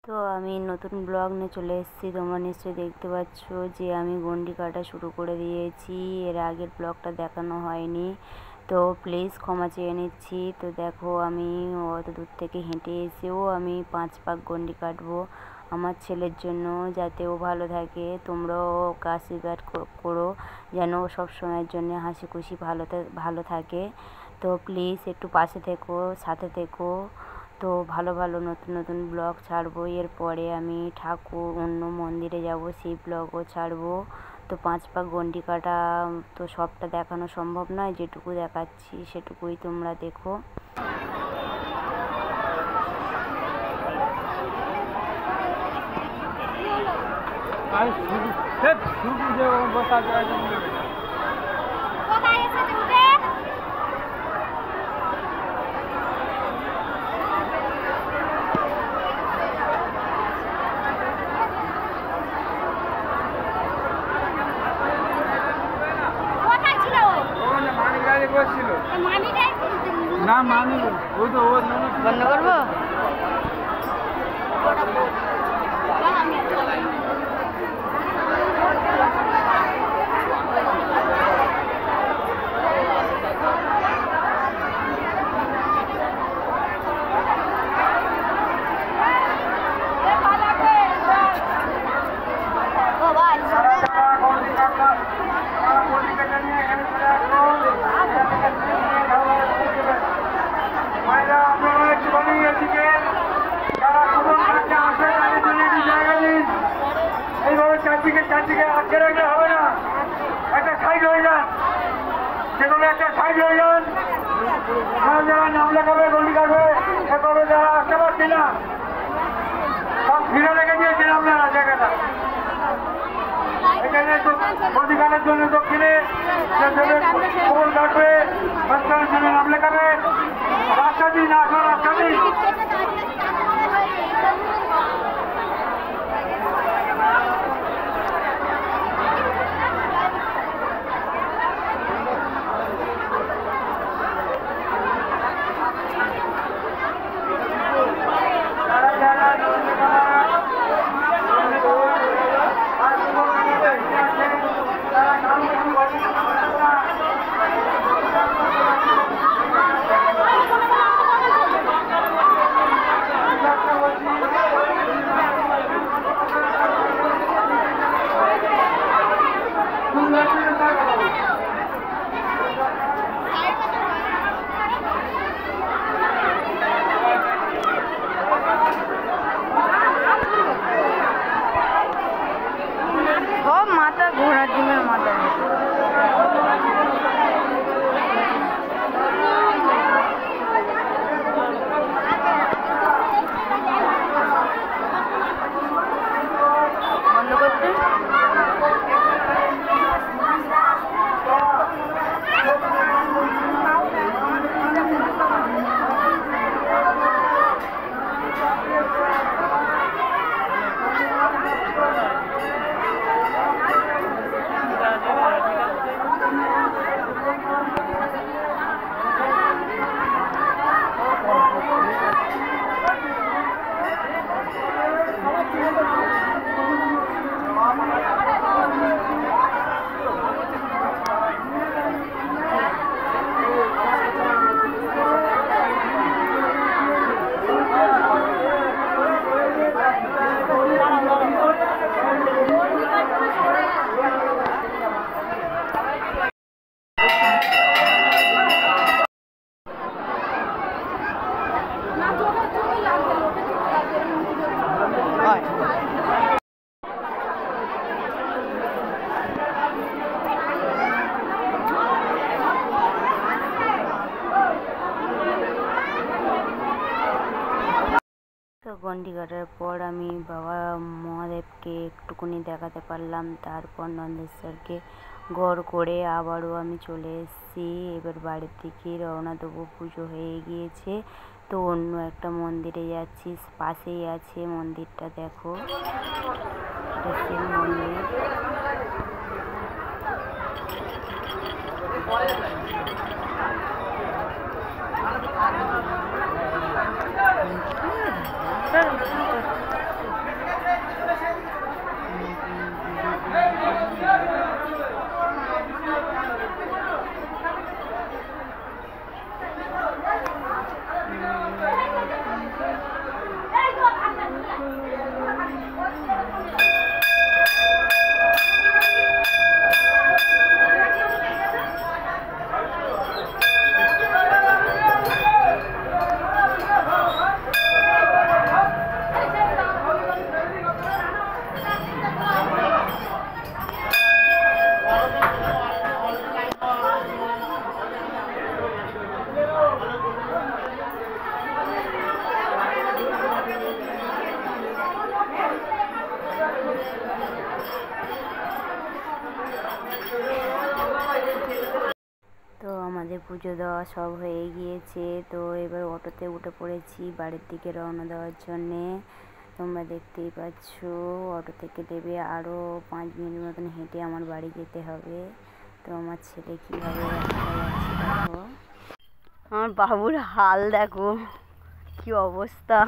তো আমি নতুন ব্লগ নিয়ে চলে এসেছি। তোমরা নিশ্চয়ই দেখতে পাচ্ছ যে আমি গন্ডি কাটা শুরু করে দিয়েছি। এর আগের ব্লগটা দেখানো হয়নি, তো প্লিজ ক্ষমা চেয়ে নিচ্ছি। তো দেখো আমি অত দূর থেকে হেঁটে এসেও আমি 5 পাক গন্ডি কাটবো আমার ছেলের জন্য, যাতে ও ভালো থাকে। তোমরাও ওকে আশীর্বাদ করো যেন ও সবসময়ের জন্য হাসি খুশি ভালো থাকে। তো প্লিজ একটু পাশে থেকো, সাথে থেকো। তো ভালো ভালো নতুন নতুন ব্লগ ছাড়বো। এরপরে আমি অন্য মন্দিরে যাব, সেই ব্লগও ছাড়বো। তো 5 পাক গন্ডি কাটা তো সবটা দেখানো সম্ভব নয়, যেটুকু দেখাচ্ছি সেটুকুই তোমরা দেখো। না মানি ওই তো বন্ধ করবো। এইভাবে চারদিকে আটকে রাখলে হবে না, একটা সাইড হয়ে যান, যেগুলো একটা সাইড হয়ে যান। যারা নাম লেখাবে গন্ডি কাটবে সেভাবে যারা আসতে পারছি না সব ফিরে রেখে দিয়েছেন আপনারা জায়গাটা। এখানে গন্ডি কাটার জন্য দক্ষিণে খবর কাটবে, বাচ্চাদের জন্য নাম লেখাবে। রাস্তা দিন, আসো রাস্তা দিন। মাথা ঘোড়ার ডিমের মাথা। বন্ধ করতে গন্ডি কাটার পর আমি বাবা মহাদেবকে একটুকুনি দেখাতে পারলাম। তারপর নন্দেশ্বরকে গড় করে আবারও আমি চলে এসেছি। এবার বাড়ির দিকে রওনা দেবো। পুজো হয়ে গিয়েছে, তো অন্য একটা মন্দিরে যাচ্ছি। পাশেই আছে মন্দিরটা, দেখো এটা শিব মন্দির। পুজো দেওয়া সব হয়ে গিয়েছে। তো এবার অটোতে উঠে পড়েছি বাড়ির দিকে রওনা দেওয়ার জন্যে। তোমরা দেখতেই পাচ্ছ অটো থেকে নেমে আরও 5 মিনিট মতন হেঁটে আমার বাড়ি যেতে হবে। তো আমার ছেলে কীভাবে রাস্তায় যাচ্ছে দেখো, আমার বাবুর হাল দেখো কি অবস্থা,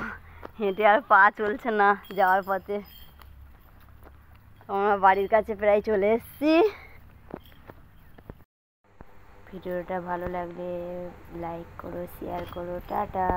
হেঁটে আর পা চলছে না যাওয়ার পথে। আমরা বাড়ির কাছে প্রায় চলে এসেছি। ভিডিওটা ভালো লাগলে লাইক করো, শেয়ার করো, টাটা।